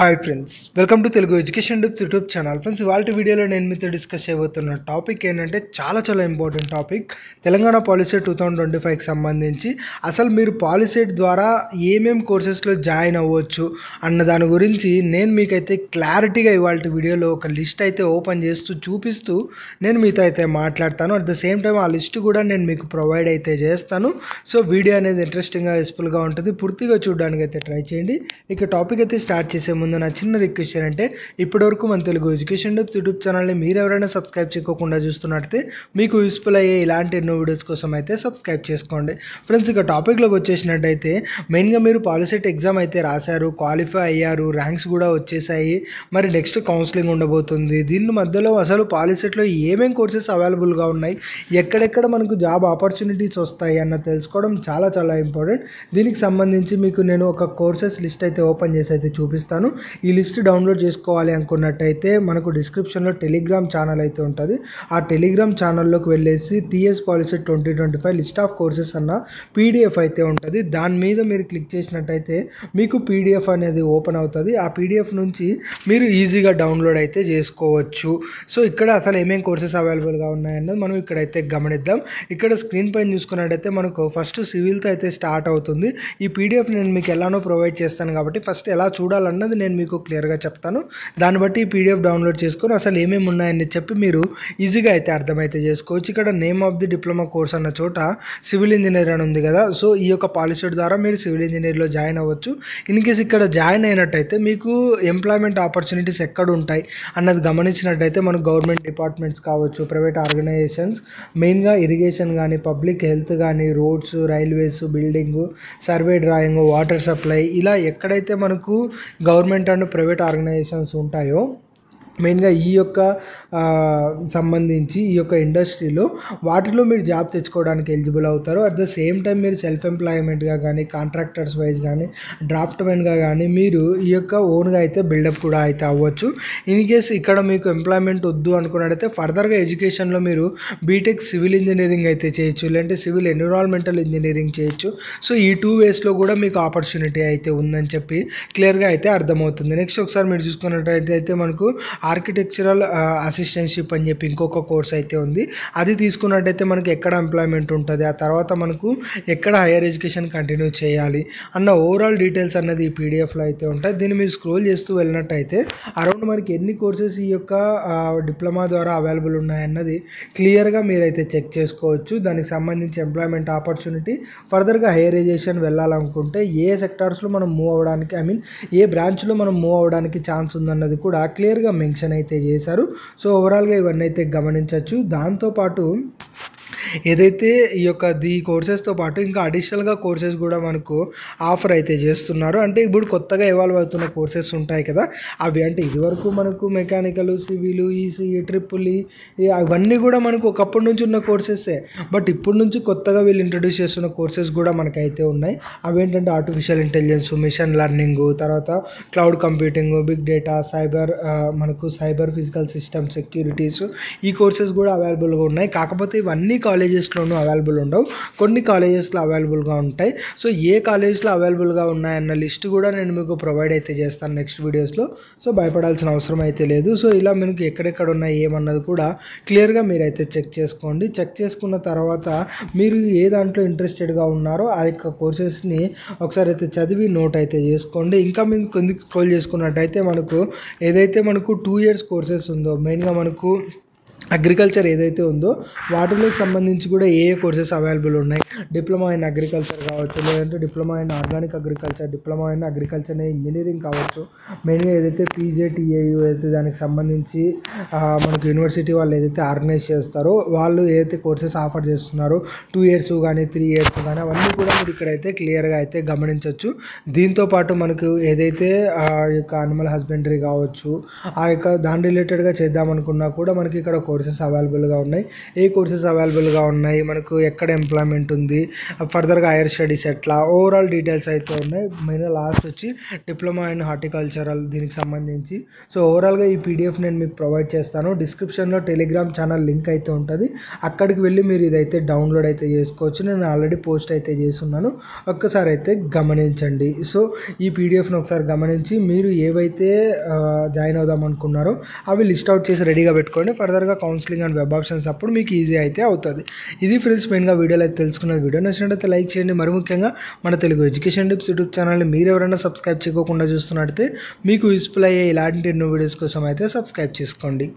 Hi friends, welcome to Telugu education tips YouTube channel. Friends, ఇవాళ వీడియోలో నేను మీతో డిస్కస్ చేయబోతున్న టాపిక్ ఏంటంటే చాలా ఇంపార్టెంట్ టాపిక్. తెలంగాణ పాలిసెట్ 2025కి సంబంధించి అసలు మీరు పాలిసెట్ ద్వారా ఏమేమి కోర్సెస్లో జాయిన్ అవ్వచ్చు అన్న దాని గురించి నేను మీకైతే క్లారిటీగా ఇవాళ వీడియోలో ఒక లిస్ట్ అయితే ఓపెన్ చేస్తూ చూపిస్తూ నేను మీతో అయితే మాట్లాడతాను. అట్ ద సేమ్ టైం ఆ లిస్ట్ కూడా నేను మీకు ప్రొవైడ్ అయితే చేస్తాను. సో వీడియో అనేది ఇంట్రెస్టింగ్గా యూస్ఫుల్గా ఉంటుంది. పూర్తిగా చూడడానికి అయితే ట్రై చేయండి. ఇక టాపిక్ అయితే స్టార్ట్ చేసే ముందు నా చిన్న రిక్వెస్ట్ ఏంటంటే ఇప్పటివరకు మన తెలుగు ఎడ్యుకేషన్ టిప్స్ యూట్యూబ్ ఛానల్ని మీరు ఎవరైనా సబ్స్క్రైబ్ చేయకుండా చూస్తున్నట్టయితే మీకు యూస్ఫుల్ అయ్యే ఇలాంటి ఎన్నో వీడియోస్ కోసం అయితే సబ్స్క్రైబ్ చేసుకోండి. ఫ్రెండ్స్, ఇక టాపిక్లోకి వచ్చేసినట్టయితే మెయిన్గా మీరు పాలిసెట్ ఎగ్జామ్ అయితే రాశారు, క్వాలిఫై అయ్యారు, ర్యాంక్స్ కూడా వచ్చేసాయి. మరి నెక్స్ట్ కౌన్సిలింగ్ ఉండబోతుంది. దీని మధ్యలో అసలు పాలిసెట్లో ఏమేం కోర్సెస్ అవైలబుల్గా ఉన్నాయి, ఎక్కడెక్కడ మనకు జాబ్ ఆపర్చునిటీస్ వస్తాయి అన్న తెలుసుకోవడం చాలా ఇంపార్టెంట్. దీనికి సంబంధించి మీకు నేను ఒక కోర్సెస్ లిస్ట్ అయితే ఓపెన్ చేసి అయితే చూపిస్తాను. ఈ లిస్ట్ డౌన్లోడ్ చేసుకోవాలి అనుకున్నట్టయితే మనకు డిస్క్రిప్షన్లో టెలిగ్రామ్ ఛానల్ అయితే ఉంటుంది. ఆ టెలిగ్రామ్ ఛానల్లోకి వెళ్ళేసి TS POLYCET 2025 list of courses అన్న పీడిఎఫ్ అయితే ఉంటుంది. దాని మీద మీరు క్లిక్ చేసినట్టయితే మీకు పీడిఎఫ్ అనేది ఓపెన్ అవుతుంది. ఆ పీడిఎఫ్ నుంచి మీరు ఈజీగా డౌన్లోడ్ అయితే చేసుకోవచ్చు. సో ఇక్కడ అసలు ఏమేమి కోర్సెస్ అవైలబుల్గా ఉన్నాయన్నది మనం ఇక్కడైతే గమనిద్దాం. ఇక్కడ స్క్రీన్ పైన చూసుకున్నట్టయితే మనకు ఫస్ట్ సివిల్తో అయితే స్టార్ట్ అవుతుంది. ఈ పీడిఎఫ్ నేను మీకు ఎలానో ప్రొవైడ్ చేస్తాను కాబట్టి ఫస్ట్ ఎలా చూడాలన్నది నేను మీకు క్లియర్గా చెప్తాను. దాన్ని బట్టి ఈ పీడిఎఫ్ డౌన్లోడ్ చేసుకొని అసలు ఏమేమి ఉన్నాయని చెప్పి మీరు ఈజీగా అయితే అర్థమైతే చేసుకోవచ్చు. ఇక్కడ name of the diploma course అన్న చోట సివిల్ ఇంజనీర్ అని ఉంది కదా. సో ఈ యొక్క పాలిసెట్ ద్వారా మీరు సివిల్ ఇంజనీర్లో జాయిన్ అవ్వచ్చు. ఇన్ కేస్ ఇక్కడ జాయిన్ అయినట్టయితే మీకు ఎంప్లాయ్మెంట్ ఆపర్చునిటీస్ ఎక్కడ ఉంటాయి అన్నది గమనించినట్టయితే మనకు గవర్నమెంట్ డిపార్ట్మెంట్స్ కావచ్చు, ప్రైవేట్ ఆర్గనైజేషన్స్, మెయిన్గా ఇరిగేషన్ కానీ, పబ్లిక్ హెల్త్ కానీ, roads, railways, building, survey drawing, water supply, ఇలా ఎక్కడైతే మనకు గవర్నమెంట్ అండ్ ప్రైవేట్ ఆర్గనైజేషన్స్ ఉంటాయో మెయిన్గా ఈ యొక్క సంబంధించి ఈ యొక్క ఇండస్ట్రీలో వాటిలో మీరు జాబ్ తెచ్చుకోవడానికి ఎలిజిబుల్ అవుతారు. అట్ ద సేమ్ టైం మీరు సెల్ఫ్ ఎంప్లాయ్మెంట్గా కానీ, కాంట్రాక్టర్స్ వైజ్ కానీ, డ్రాఫ్ట్మెన్గా కానీ మీరు ఈ యొక్క ఓన్గా అయితే బిల్డప్ కూడా అయితే అవ్వచ్చు. ఇన్ కేస్ ఇక్కడ మీకు ఎంప్లాయ్మెంట్ వద్దు అనుకున్నట్టయితే ఫర్దర్గా ఎడ్యుకేషన్లో మీరు బీటెక్ సివిల్ ఇంజనీరింగ్ అయితే చేయొచ్చు, లేదంటే సివిల్ ఎన్విరాన్మెంటల్ ఇంజనీరింగ్ చేయొచ్చు. సో ఈ 2 వేస్లో కూడా మీకు ఆపర్చునిటీ అయితే ఉందని చెప్పి క్లియర్గా అయితే అర్థమవుతుంది. నెక్స్ట్ ఒకసారి మీరు చూసుకున్నట్టయితే మనకు ఆర్కిటెక్చరల్ అసిస్టెంట్షిప్ అని చెప్పి ఇంకొక కోర్స్ అయితే ఉంది. అది తీసుకున్నట్టయితే మనకు ఎక్కడ ఎంప్లాయ్మెంట్ ఉంటుంది, ఆ తర్వాత మనకు ఎక్కడ హైయర్ ఎడ్యుకేషన్ కంటిన్యూ చేయాలి అన్న ఓవరాల్ డీటెయిల్స్ అన్నది ఈ పీడిఎఫ్లో అయితే ఉంటాయి. దీన్ని మీరు స్క్రోల్ చేస్తూ వెళ్ళినట్టయితే అరౌండ్ మనకి ఎన్ని కోర్సెస్ ఈ యొక్క డిప్లొమా ద్వారా అవైలబుల్ ఉన్నాయన్నది క్లియర్గా మీరైతే చెక్ చేసుకోవచ్చు. దానికి సంబంధించి ఎంప్లాయ్మెంట్ ఆపర్చునిటీ, ఫర్దర్గా హైయర్ ఎడ్యుకేషన్ వెళ్ళాలనుకుంటే ఏ సెక్టార్స్లో మనం మూవ్ అవ్వడానికి, ఏ బ్రాంచ్లో మనం మూవ్ అవ్వడానికి ఛాన్స్ ఉందన్నది కూడా క్లియర్గా మెన్షన్ అయితే చేశారు. సో ఓవరాల్గా ఇవన్నీ అయితే గమనించవచ్చు. దాంతోపాటు ఏదైతే ఈ యొక్క కోర్సెస్తో పాటు ఇంకా అడిషనల్గా కోర్సెస్ కూడా మనకు ఆఫర్ అయితే చేస్తున్నారు. అంటే ఇప్పుడు కొత్తగా ఎవాల్వ్ అవుతున్న కోర్సెస్ ఉంటాయి కదా, అవి అంటే ఇదివరకు మనకు mechanical, civil, ECE, triple E అవన్నీ కూడా మనకు ఒకప్పటి నుంచి ఉన్న కోర్సెసే. బట్ ఇప్పుడు నుంచి కొత్తగా వీళ్ళు ఇంట్రడ్యూస్ చేస్తున్న కోర్సెస్ కూడా మనకైతే ఉన్నాయి. అవేంటంటే ఆర్టిఫిషియల్ ఇంటెలిజెన్స్, మిషన్ లెర్నింగ్, తర్వాత cloud computing, big data, cyber physical system securities, ఈ కోర్సెస్ కూడా అవైలబుల్గా ఉన్నాయి. కాకపోతే ఇవన్నీ కాలేజెస్లోనూ అవైలబుల్ ఉండవు, కొన్ని కాలేజెస్లో అవైలబుల్గా ఉంటాయి. సో ఏ కాలేజెస్లో అవైలబుల్గా ఉన్నాయన్న లిస్ట్ కూడా నేను మీకు ప్రొవైడ్ అయితే చేస్తాను నెక్స్ట్ వీడియోస్లో. సో భయపడాల్సిన అవసరం అయితే లేదు. సో ఇలా మీకు ఎక్కడెక్కడ ఉన్నాయి ఏమన్నది కూడా క్లియర్గా మీరైతే చెక్ చేసుకోండి. చెక్ చేసుకున్న తర్వాత మీరు ఏ దాంట్లో ఇంట్రెస్టెడ్గా ఉన్నారో ఆ యొక్క కోర్సెస్ని ఒకసారి అయితే చదివి నోట్ అయితే చేసుకోండి. ఇంకా మీరు కొంచెం స్క్రోల్ చేసుకున్నట్టయితే మనకు ఏదైతే మనకు 2 years కోర్సెస్ ఉందో, మెయిన్గా మనకు అగ్రికల్చర్ ఏదైతే ఉందో వాటిలోకి సంబంధించి కూడా ఏ కోర్సెస్ అవైలబుల్ ఉన్నాయి. డిప్లొమా ఇన్ అగ్రికల్చర్ కావచ్చు, లేదంటే diploma in organic agriculture, diploma in agriculture engineering కావచ్చు, మెయిన్గా ఏదైతే పీజేటీఏయు అయితే దానికి సంబంధించి మనకు యూనివర్సిటీ వాళ్ళు ఏదైతే ఆర్గనైజ్ చేస్తారో వాళ్ళు ఏదైతే కోర్సెస్ ఆఫర్ చేస్తున్నారో 2 years కానీ 3 years కానీ అవన్నీ కూడా మీరు ఇక్కడైతే క్లియర్గా అయితే గమనించవచ్చు. దీంతోపాటు మనకు ఏదైతే ఈ యొక్క అనిమల్ హస్బెండరీ కావచ్చు, ఆ యొక్క దాని రిలేటెడ్గా చేద్దామనుకున్నా కూడా మనకి ఇక్కడ కోర్సెస్ అవైలబుల్గా ఉన్నాయి, ఏ కోర్సెస్ అవైలబుల్గా ఉన్నాయి, మనకు ఎక్కడ ఎంప్లాయ్మెంట్ ఉంది, ఫర్దర్గా హైయర్ స్టడీస్ ఎట్లా, ఓవరాల్ డీటెయిల్స్ అయితే ఉన్నాయి. మెయిన్ లాస్ట్ వచ్చి డిప్లొమా ఇన్ హార్టికల్చరల్ దీనికి సంబంధించి. సో ఓవరాల్గా ఈ పీడిఎఫ్ నేను మీకు ప్రొవైడ్ చేస్తాను. డిస్క్రిప్షన్లో టెలిగ్రామ్ ఛానల్ లింక్ అయితే ఉంటుంది, అక్కడికి వెళ్ళి మీరు ఇదైతే డౌన్లోడ్ అయితే చేసుకోవచ్చు. నేను ఆల్రెడీ పోస్ట్ అయితే చేస్తున్నాను, ఒక్కసారి అయితే గమనించండి. సో ఈ పీడిఎఫ్ని ఒకసారి గమనించి మీరు ఏవైతే జాయిన్ అవుదాం అనుకున్నారో అవి లిస్ట్ అవుట్ చేసి రెడీగా పెట్టుకోండి. ఫర్దర్గా కౌన్సిలింగ్ అండ్ వెబ్ ఆప్షన్స్ అప్పుడు మీకు ఈజీ అయితే అవుతుంది. ఇది ఫ్రెండ్స్ మెయిన్గా వీడియోలో అయితే తెలుసుకున్నది. వీడియో నచ్చినట్లయితే లైక్ చేయండి. మరి ముఖ్యంగా మన తెలుగు ఎడ్యుకేషన్ టిప్స్ యూట్యూబ్ ఛానల్ని మీరు ఎవరైనా సబ్స్క్రైబ్ చేయకుండా చూస్తున్నట్టయితే మీకు యూస్ఫుల్ అయ్యే ఇలాంటి ఎన్నో వీడియోస్ కోసం అయితే సబ్స్క్రైబ్ చేసుకోండి.